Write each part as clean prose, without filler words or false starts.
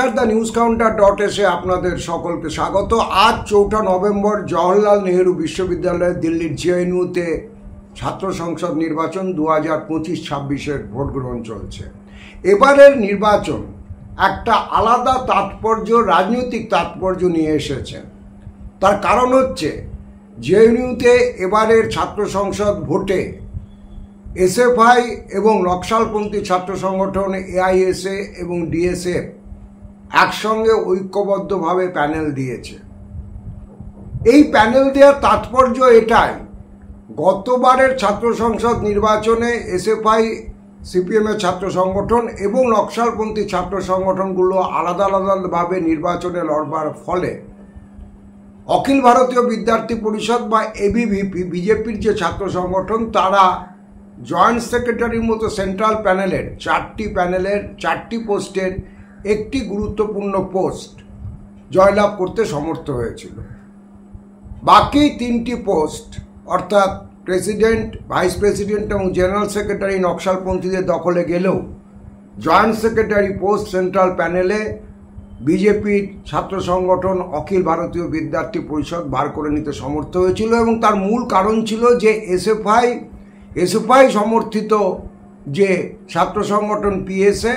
নমস্কার, the news কাউন্টার.এ আপনাদের সকলকে স্বাগত। আজ 4 নভেম্বর জওহরলাল নেহেরু বিশ্ববিদ্যালয়ের দিল্লির জেএনইউতে ছাত্র সংসদ নির্বাচন 2025-26-এর ভোট গ্রহণ চলছে। এবারের নির্বাচন একটা আলাদা তাৎপর্য, রাজনৈতিক তাৎপর্য নিয়ে এসেছে। তার কারণ হচ্ছে জেএনইউতে এবারের ছাত্র সংসদ ভোটে এসএফআই এবং নকশালপন্থী ছাত্র সংগঠন এআইএসএ এবং ডিএসএফ একসঙ্গে ঐক্যবদ্ধভাবে প্যানেল দিয়েছে। এই প্যানেল দেওয়ার তাৎপর্য এটাই, গতবারের ছাত্র সংসদ নির্বাচনে এসএফআই, সিপিএমের ছাত্র সংগঠন এবং নকশালপন্থী ছাত্র সংগঠনগুলো আলাদা আলাদাভাবে নির্বাচনে লড়বার ফলে অখিল ভারতীয় বিদ্যার্থী পরিষদ বা এবিভিপি, বিজেপির যে ছাত্র সংগঠন, তারা জয়েন্ট সেক্রেটারির মতো সেন্ট্রাল প্যানেলের 4টি পোস্টের একটি গুরুত্বপূর্ণ পোস্ট জয়লাভ করতে সমর্থ হয়েছিল। বাকি 3টি পোস্ট অর্থাৎ প্রেসিডেন্ট, ভাইস প্রেসিডেন্ট এবং জেনারেল সেক্রেটারি নকশালপন্থীদের দখলে গেলেও জয়েন্ট সেক্রেটারি পোস্ট সেন্ট্রাল প্যানেলে বিজেপির ছাত্র সংগঠন অখিল ভারতীয় বিদ্যার্থী পরিষদ বার করে নিতে সমর্থ হয়েছিল। এবং তার মূল কারণ ছিল যে এসএফআই সমর্থিত যে ছাত্র সংগঠন পিএসএ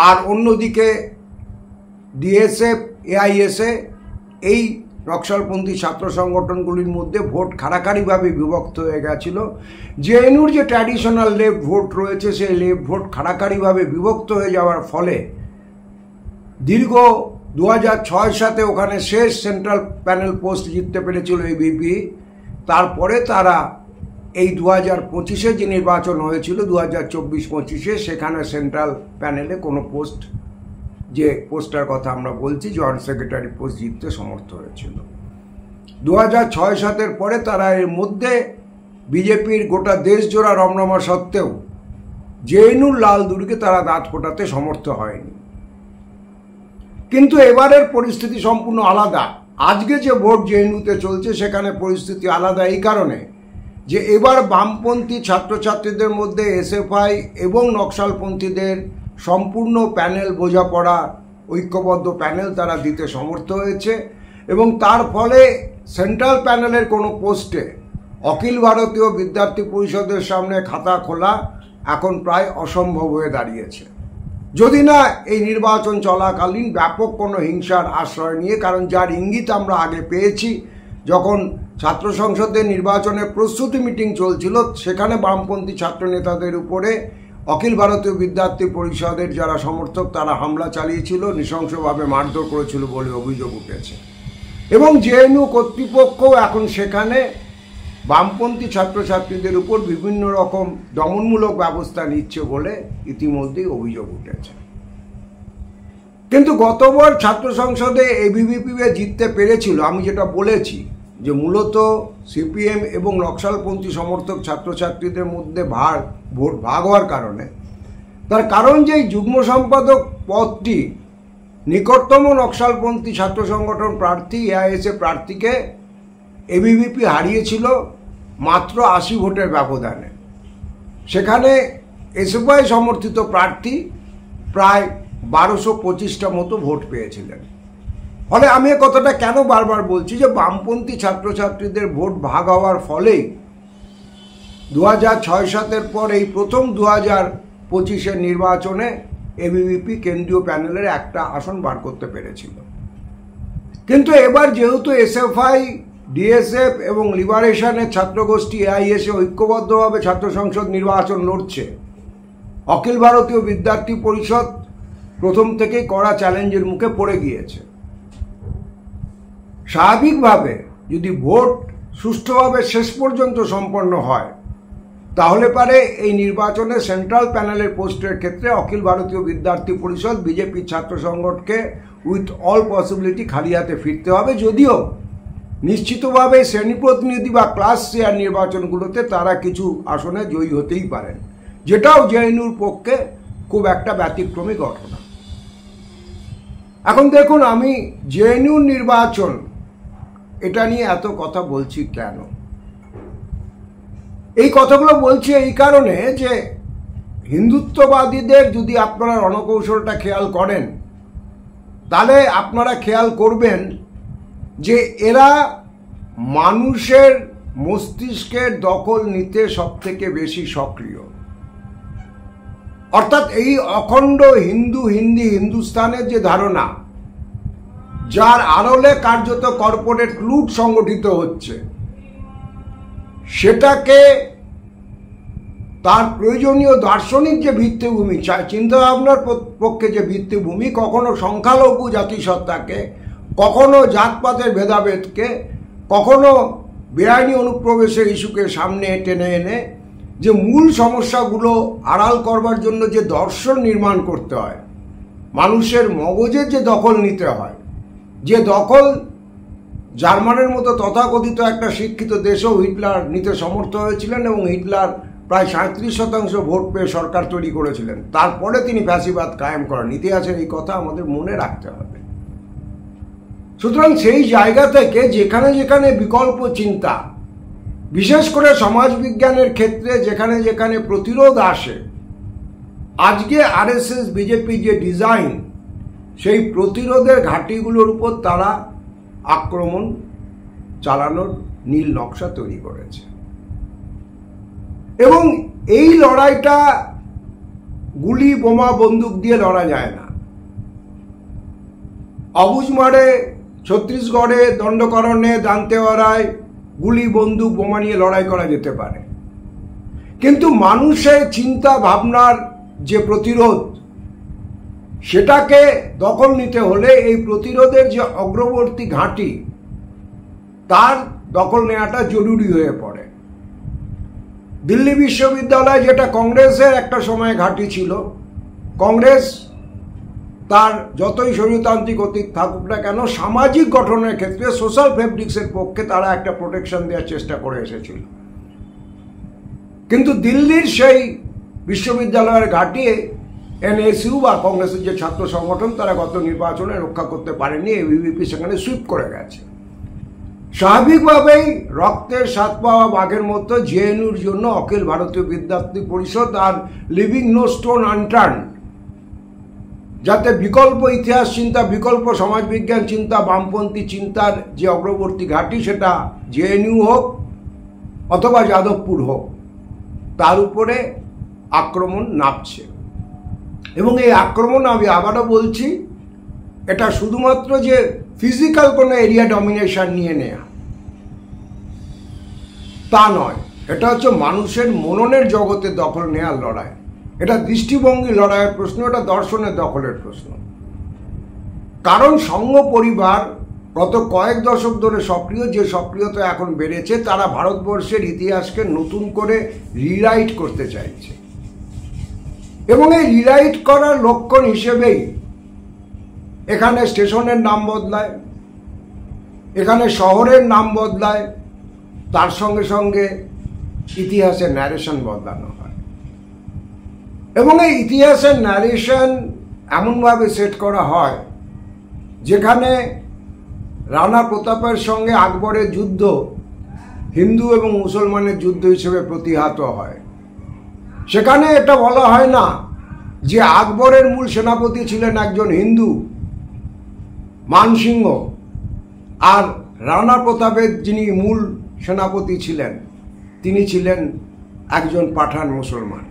আর অন্যদিকে ডিএসএফ, এআইএসএ, এই নকশালপন্থী ছাত্র সংগঠনগুলির মধ্যে ভোট খাড়াখাড়িভাবে বিভক্ত হয়ে গেছিল। জেএনইউর যে ট্র্যাডিশনাল লেফট ভোট রয়েছে, সেই লেফট ভোট খাড়াখাড়িভাবে বিভক্ত হয়ে যাওয়ার ফলে দীর্ঘ 2006 ওখানে শেষ সেন্ট্রাল প্যানেল পোস্ট জিততে পেরেছিল এবিপি। তারপরে তারা এই 2025-এ যে নির্বাচন হয়েছিল 2024-25-এ, সেখানে সেন্ট্রাল প্যানেলে কোনো পোস্ট, যে পোস্টটার কথা আমরা বলছি, জয়েন্ট সেক্রেটারি পোস্ট জিততে সমর্থ হয়েছিল। 2006-07 পরে তারা এর মধ্যে বিজেপির গোটা দেশ জোড়া রমরমা সত্ত্বেও জেএনইউর লাল দুর্গে তারা দাঁত ফোটাতে সমর্থ হয়নি। কিন্তু এবারের পরিস্থিতি সম্পূর্ণ আলাদা। আজকে যে ভোট জেএনইউতে চলছে সেখানে পরিস্থিতি আলাদা এই কারণে যে এবার বামপন্থী ছাত্রছাত্রীদের মধ্যে এসএফআই এবং নকশালপন্থীদের সম্পূর্ণ প্যানেল বোঝাপড়া, ঐক্যবদ্ধ প্যানেল তারা দিতে সমর্থ হয়েছে। এবং তার ফলে সেন্ট্রাল প্যানেলের কোনো পোস্টে অখিল ভারতীয় বিদ্যার্থী পরিষদের সামনে খাতা খোলা এখন প্রায় অসম্ভব হয়ে দাঁড়িয়েছে, যদি না এই নির্বাচন চলাকালীন ব্যাপক কোনো হিংসার আশ্রয় নিয়ে। কারণ যার ইঙ্গিত আমরা আগে পেয়েছি, যখন ছাত্র সংসদের নির্বাচনের প্রস্তুতি মিটিং চলছিল, সেখানে বামপন্থী ছাত্র নেতাদের উপরে অখিল ভারতীয় বিদ্যার্থী পরিষদের যারা সমর্থক তারা হামলা চালিয়েছিল, নৃশংসভাবে মারধর করেছিল বলে অভিযোগ উঠেছে। এবং জেএনইউ কর্তৃপক্ষও এখন সেখানে বামপন্থী ছাত্রছাত্রীদের উপর বিভিন্ন রকম দমনমূলক ব্যবস্থা নিচ্ছে বলে ইতিমধ্যেই অভিযোগ উঠেছে। কিন্তু গতবার ছাত্র সংসদে এবিভিপি জিততে পেরেছিল, আমি যেটা বলেছি যে মূলত সিপিএম এবং নকশালপন্থী সমর্থক ছাত্রছাত্রীদের মধ্যে ভোট ভাগ হওয়ার কারণে। তার কারণ যে যুগ্ম সম্পাদক পদটি নিকটতম নকশালপন্থী ছাত্র সংগঠন প্রার্থী এআইএসএ প্রার্থীকে এবিভিপি হারিয়েছিল মাত্র 80 ভোটের ব্যবধানে। সেখানে এসএফআই সমর্থিত প্রার্থী প্রায় 1225টা মতো ভোট পেয়েছিলেন। ফলে আমি এ কথাটা কেন বারবার বলছি যে বামপন্থী ছাত্রছাত্রীদের ভোট ভাগ হওয়ার ফলেই 2006-07 পর এই প্রথম 2025-এর নির্বাচনে এবিভিপি কেন্দ্রীয় প্যানেলের একটা আসন বার করতে পেরেছিল। কিন্তু এবার যেহেতু এসএফআই, ডিএসএফ এবং লিবারেশনের ছাত্রগোষ্ঠী এআইএসএ ঐক্যবদ্ধভাবে ছাত্র সংসদ নির্বাচন লড়ছে, অখিল ভারতীয় বিদ্যার্থী পরিষদ প্রথম থেকেই কড়া চ্যালেঞ্জের মুখে পড়ে গিয়েছে। স্বাভাবিকভাবে যদি ভোট সুষ্ঠুভাবে শেষ পর্যন্ত সম্পন্ন হয়, তাহলে পারে এই নির্বাচনে সেন্ট্রাল প্যানেলের পোস্টের ক্ষেত্রে অখিল ভারতীয় বিদ্যার্থী পরিষদ বিজেপির ছাত্র সংগঠনকে উইথ অল পসিবিলিটি খালি হাতে ফিরতে হবে। যদিও নিশ্চিতভাবে শ্রেণী প্রতিনিধি বা ক্লাস শেয়ার নির্বাচনগুলোতে তারা কিছু আসনে জয়ী হতেই পারেন, যেটাও জেএনইউর পক্ষে খুব একটা ব্যতিক্রমী ঘটনা। এখন দেখুন, আমি জেএনইউর নির্বাচন এটা নিয়ে এত কথা বলছি কেন? এই কথাগুলো বলছি এই কারণে যে হিন্দুত্ববাদীদের যদি আপনারা রণকৌশলটা খেয়াল করেন, তাহলে আপনারা খেয়াল করবেন যে এরা মানুষের মস্তিষ্কের দখল নিতে সবথেকে বেশি সক্রিয়। অর্থাৎ এই অখণ্ড হিন্দুস্তানের যে ধারণা, যার আড়লে কার্যত কর্পোরেট লুট সংগঠিত হচ্ছে, সেটাকে তার প্রয়োজনীয় দার্শনিক যে ভিত্তিভূমি, চিন্তাভাবনার পক্ষে যে ভিত্তিভূমি, কখনো সংখ্যালঘু জাতিসত্তাকে, কখনো জাতপাতের ভেদাভেদকে, কখনো বেআইনি অনুপ্রবেশের ইস্যুকে সামনে টেনে এনে যে মূল সমস্যাগুলো আড়াল করবার জন্য যে দর্শন নির্মাণ করতে হয়, মানুষের মগজের যে দখল নিতে হয়, যে দখল জার্মানের মতো তথাকথিত একটা শিক্ষিত দেশেও হিটলার নিতে সমর্থ হয়েছিলেন এবং হিটলার প্রায় 37% ভোট পেয়ে সরকার তৈরি করেছিলেন। তারপরে তিনি ফ্যাসিবাদ কায়েম করেন। ইতিহাসের এই কথা আমাদের মনে রাখতে হবে। সুতরাং সেই জায়গা থেকে যেখানে যেখানে বিকল্প চিন্তা, বিশেষ করে সমাজবিজ্ঞানের ক্ষেত্রে যেখানে যেখানে প্রতিরোধ আসে, আজকে আরএসএস বিজেপি যে ডিজাইন, সেই প্রতিরোধের ঘাঁটিগুলোর উপর তারা আক্রমণ চালানোর নীল নকশা তৈরি করেছে। এবং এই লড়াইটা গুলি বোমা বন্দুক দিয়ে লড়া যায় না। অবুঝমারে, ছত্তিশগড়ে, দণ্ডকরণে, দান্তেওয়াড়ায় গুলি বন্দুক বোমা নিয়ে লড়াই করা যেতে পারে, কিন্তু মানুষের চিন্তা ভাবনার যে প্রতিরোধ, সেটাকে দখল নিতে হলে এই প্রতিরোধের যে অগ্রবর্তী ঘাঁটি, তার দখল নেওয়াটা জরুরি হয়ে পড়ে। দিল্লি বিশ্ববিদ্যালয়, যেটা কংগ্রেসের একটা সময় ঘাঁটি ছিল, কংগ্রেস তার যতই স্বৈরতান্ত্রিক অতীত থাকুক না কেন, সামাজিক গঠনের ক্ষেত্রে সোশ্যাল ফেব্রিক্সের পক্ষে তারা একটা প্রোটেকশন দেওয়ার চেষ্টা করে এসেছিল। কিন্তু দিল্লির সেই বিশ্ববিদ্যালয়ের ঘাঁটি এনএসইউ বা কংগ্রেসের যে ছাত্র সংগঠন, তারা গত নির্বাচনে রক্ষা করতে পারেনি। এবিভিপি সেখানে সুইপ করে গেছে। স্বাভাবিকভাবেই রক্তের স্বাদ পাওয়া বাঘের মতো জেএনইউর জন্য অখিল ভারতীয় বিদ্যার্থী পরিষদ আর লিভিং নো স্টোন আনটার্ন, যাতে বিকল্প ইতিহাস চিন্তা, বিকল্প সমাজবিজ্ঞান চিন্তা, বামপন্থী চিন্তার যে অগ্রবর্তী ঘাঁটি, সেটা জেএনইউ হোক অথবা যাদবপুর হোক, তার উপরে আক্রমণ নামছে। এবং এই আক্রমণ, আমি আবারও বলছি, এটা শুধুমাত্র যে ফিজিক্যাল কোনো এরিয়া ডমিনেশন নিয়ে নেয়া তা নয়, এটা হচ্ছে মানুষের মননের জগতে দখল নেওয়ার লড়াই। এটা দৃষ্টিভঙ্গি লড়াইয়ের প্রশ্ন, এটা দর্শনের দখলের প্রশ্ন। কারণ সংঘ পরিবার গত কয়েক দশক ধরে সক্রিয়, যে সক্রিয়তা এখন বেড়েছে, তারা ভারতবর্ষের ইতিহাসকে নতুন করে রিরাইট করতে চাইছে। এবং এই রিরাইট করার লক্ষণ হিসেবেই এখানে স্টেশনের নাম বদলায়, এখানে শহরের নাম বদলায়, তার সঙ্গে সঙ্গে ইতিহাসের ন্যারেশন বদলানো হয়। এবং এই ইতিহাসের ন্যারেশন এমনভাবে সেট করা হয়, যেখানে রানা প্রতাপের সঙ্গে আকবরের যুদ্ধ হিন্দু এবং মুসলমানের যুদ্ধ হিসেবে প্রতিহত হয়। সেখানে এটা বলা হয় না যে আকবরের মূল সেনাপতি ছিলেন একজন হিন্দু মানসিংহ, আর রানা প্রতাপের যিনি মূল সেনাপতি ছিলেন, তিনি ছিলেন একজন পাঠান মুসলমান।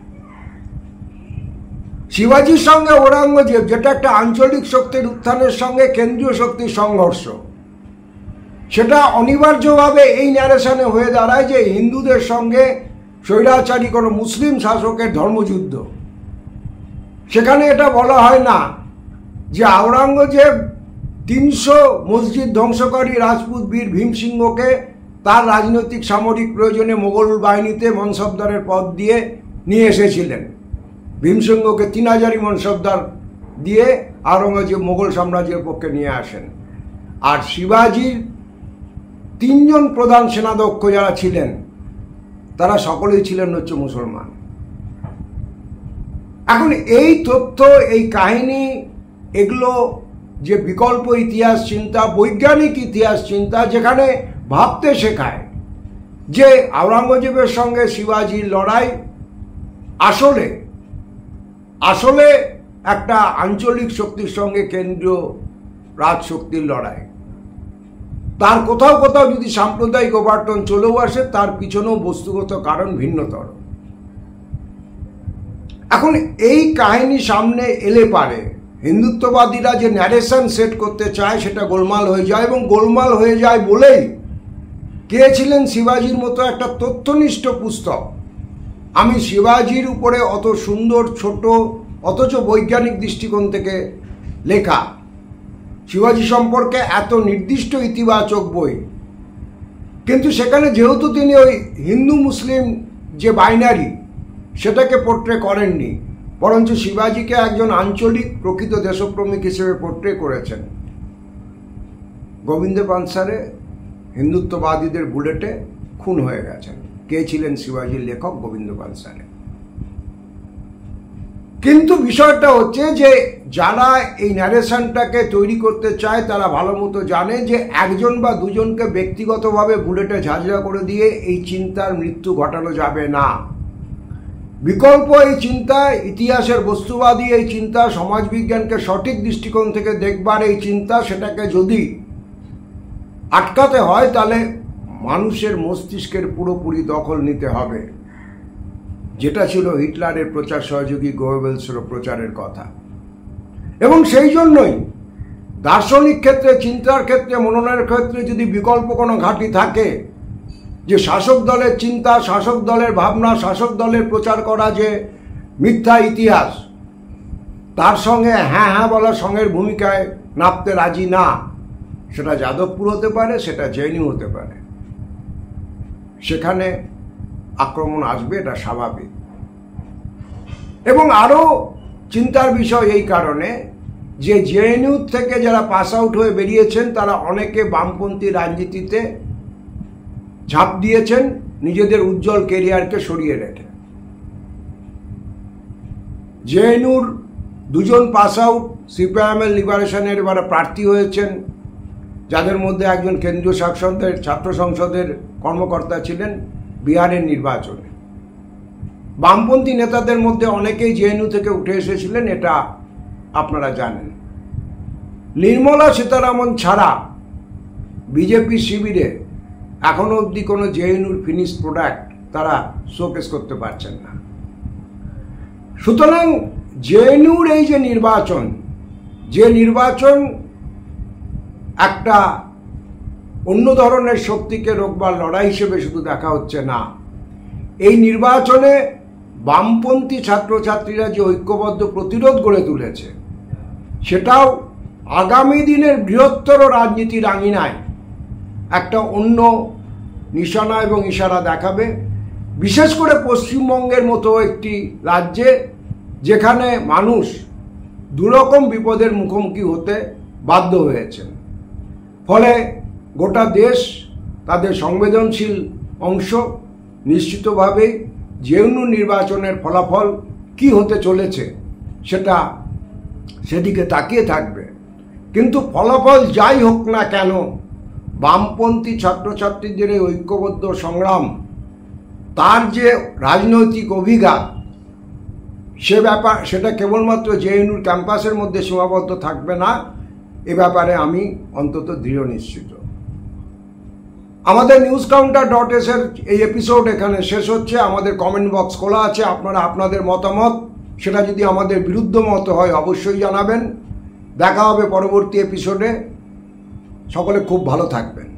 শিবাজির সঙ্গে ঔরঙ্গজেব, যেটা একটা আঞ্চলিক শক্তির উত্থানের সঙ্গে কেন্দ্রীয় শক্তির সংঘর্ষ, সেটা অনিবার্যভাবে এই ন্যারেশনে হয়ে দাঁড়ায় যে হিন্দুদের সঙ্গে স্বৈরাচারী কোনো মুসলিম শাসকের ধর্মযুদ্ধ। সেখানে এটা বলা হয় না যে ঔরঙ্গজেব 300 মসজিদ ধ্বংসকারী রাজপুত বীর ভীমসিংহকে তার রাজনৈতিক সামরিক প্রয়োজনে মোগল বাহিনীতে মনসবদারের পদ দিয়ে নিয়ে এসেছিলেন। ভীমসিংহকে 3000 মনসবদার দিয়ে ঔরঙ্গজেব মোগল সাম্রাজ্যের পক্ষে নিয়ে আসেন। আর শিবাজির 3 জন প্রধান সেনাধ্যক্ষ যারা ছিলেন, তারা সকলেই ছিলেন হচ্ছে মুসলমান। এখন এই তথ্য, এই কাহিনী, এগুলো যে বিকল্প ইতিহাস চিন্তা, বৈজ্ঞানিক ইতিহাস চিন্তা, যেখানে ভাবতে শেখায় যে ঔরঙ্গজেবের সঙ্গে শিবাজির লড়াই আসলে একটা আঞ্চলিক শক্তির সঙ্গে কেন্দ্রীয় রাজশক্তির লড়াই। তার কোথাও কোথাও যদি সাম্প্রদায়িক ওভারটোন চলেও আসে, তার পিছনেও বস্তুগত কারণ ভিন্নতর। এখন এই কাহিনী সামনে এলে পারে হিন্দুত্ববাদীরা যে ন্যারেশন সেট করতে চায় সেটা গোলমাল হয়ে যায়, এবং গোলমাল হয়ে যায় বলেই কে ছিলেন শিবাজির মতো একটা তথ্যনিষ্ঠ পুস্তক, আমি শিবাজির উপরে অত সুন্দর ছোট অথচ বৈজ্ঞানিক দৃষ্টিকোণ থেকে লেখা শিবাজি সম্পর্কে এত নির্দিষ্ট ইতিবাচক বই, কিন্তু সেখানে যেহেতু তিনি ওই হিন্দু মুসলিম যে বাইনারি সেটাকে পোর্ট্রে করেননি, বরঞ্চ শিবাজিকে একজন আঞ্চলিক প্রকৃত দেশপ্রেমিক হিসেবে পোর্ট্রে করেছেন। গোবিন্দ পানসারে হিন্দুত্ববাদীদের বুলেটে খুন হয়ে গেছেন। কে ছিলেন শিবাজির লেখক? গোবিন্দ পানসারে। কিন্তু বিষয়টা হচ্ছে যে যারা এই ন্যারেশনটাকে তৈরি করতে চায় তারা ভালো মতো জানে যে একজন বা দুজনকে ব্যক্তিগতভাবে বুলেটে ঝাঁঝরা করে দিয়ে এই চিন্তার মৃত্যু ঘটানো যাবে না। বিকল্প এই চিন্তা, ইতিহাসের বস্তুবাদী এই চিন্তা, সমাজবিজ্ঞানকে সঠিক দৃষ্টিকোণ থেকে দেখবার এই চিন্তা, সেটাকে যদি আটকাতে হয় তাহলে মানুষের মস্তিষ্কের পুরোপুরি দখল নিতে হবে, যেটা ছিল হিটলারের প্রচার সহযোগী গোয়েবেলসের প্রচারের কথা। এবং সেই জন্যই দার্শনিক ক্ষেত্রে, চিন্তার ক্ষেত্রে, মননের ক্ষেত্রে যদি বিকল্প কোনো ঘাঁটি থাকে, যে শাসক দলের চিন্তা, শাসক দলের ভাবনা, শাসক দলের প্রচার করা যে মিথ্যা ইতিহাস, তার সঙ্গে হ্যাঁ হ্যাঁ বলা সঙ্গের ভূমিকায় নামতে রাজি না, সেটা যাদবপুর হতে পারে, সেটা জেএনইউ হতে পারে, সেখানে আক্রমণ আসবে, এটা স্বাভাবিক। এবং আরও চিন্তার বিষয় এই কারণে যে জেএনইউ থেকে যারা পাস আউট হয়ে বেরিয়েছেন তারা অনেকে বামপন্থী রাজনীতিতে ঝাঁপ দিয়েছেন নিজেদের উজ্জ্বল কেরিয়ারকে সরিয়ে রেখে। জেএনইউর দুজন পাস আউট সিপিআইএমের লিবারেশনের এবারে প্রার্থী হয়েছেন, যাদের মধ্যে একজন কেন্দ্রীয় শাসকের ছাত্র সংসদের কর্মকর্তা ছিলেন বিহারের নির্বাচনে। বামপন্থী নেতাদের মধ্যে অনেকেই জেএনইউ থেকে উঠে এসেছিলেন, এটা আপনারা জানেন। নির্মলা সীতারামন ছাড়া বিজেপি শিবিরে এখনো অবধি কোনো জেএনইউর ফিনিশ প্রোডাক্ট তারা শোকেস করতে পারছেন না। সুতরাং জেএনইউর এই যে নির্বাচন একটা অন্য ধরনের শক্তিকে রোকবার লড়াই হিসেবে শুধু দেখা হচ্ছে না, এই নির্বাচনে বামপন্থী ছাত্রছাত্রীরা যে ঐক্যবদ্ধ প্রতিরোধ গড়ে তুলেছে, সেটাও আগামী দিনের বৃহত্তর রাজনীতির আঙিনায় একটা অন্য নিশানা এবং ইশারা দেখাবে, বিশেষ করে পশ্চিমবঙ্গের মতো একটি রাজ্যে যেখানে মানুষ দুরকম বিপদের মুখোমুখি হতে বাধ্য হয়েছেন। ফলে গোটা দেশ, তাদের সংবেদনশীল অংশ নিশ্চিতভাবেই জেএনইউ নির্বাচনের ফলাফল কি হতে চলেছে সেটা সেদিকে তাকিয়ে থাকবে। কিন্তু ফলাফল যাই হোক না কেন, বামপন্থী ছাত্রছাত্রীদের এই ঐক্যবদ্ধ সংগ্রাম, তার যে রাজনৈতিক অভিঘাত, সেটা কেবলমাত্র জেএনইউর ক্যাম্পাসের মধ্যে সীমাবদ্ধ থাকবে না, এ ব্যাপারে আমি অন্তত দৃঢ় নিশ্চিত। আমাদের newscounter.s এর এই এপিসোড এখানে শেষ হচ্ছে। আমাদের কমেন্ট বক্স খোলা আছে, আপনারা আপনাদের মতামত, সেটা যদি আমাদের বিরুদ্ধ মত হয় অবশ্যই জানাবেন। দেখা হবে পরবর্তী এপিসোডে। সকলে খুব ভালো থাকবেন।